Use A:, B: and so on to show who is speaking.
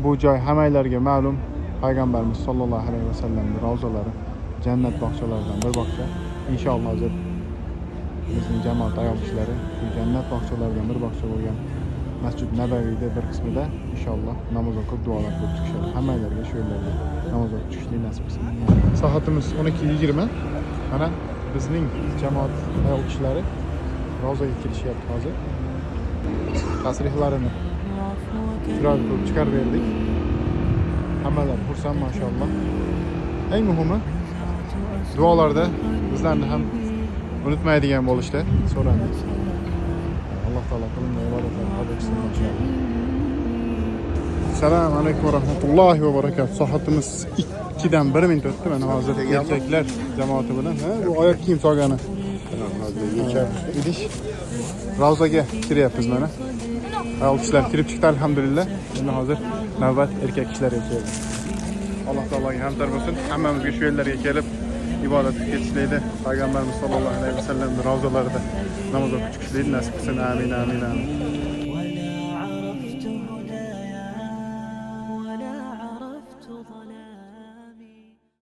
A: Bu joy hammalarga ma'lum. Payg'ambarimiz sollallohu alayhi vasallamning ravzalari, jannat bog'chalaridan bir bog'cha. Inshaalloh hozir bizning jamoat ayol kishilari bu jannat bog'chalaridan bir bog'cha bo'lgan Masjid Nabaviyda bir qismida inshaalloh namoz o'qib, duolar qilib chiqishadi. Hammalarga shu yerlarda namoz o'qib chiqishlik nasib qilsin. Soatimiz 12:20. Mana bizning jamoat ayol kishilari ravzaga kirishyapti hozir. Tasrihlarini chiroyli qilib chiqarib berdik. Hammalar xursand maşallah. Eng muhimi duolarda bizlarni ham unutmaydigan bo'lishda so'raymiz. Alloh taolo qilingan ibodatlarni qabul qilsin inshaalloh. Assalomu alaykum va rahmatullohi va barakatuh. Soatimiz 2dan 1 minut o'tdi. Mana hozir erkaklar jamoati bilan bu oyoq kiyim solgani idish ravzaga kiryapmiz mana. Ayol kishilar kirib chiqdi alhamdulillah. Endi hozir navbat erkak kishilarga keldi. Alloh taologa hamdar bo'lsin. Hammamizga shu yerlarga kelib ibodat etishlikni, payg'ambarimiz sollallohu alayhi vasallamning ravzalarida namoz o'qib chiqishlikni nasib qilsin. Amin, amin, amin.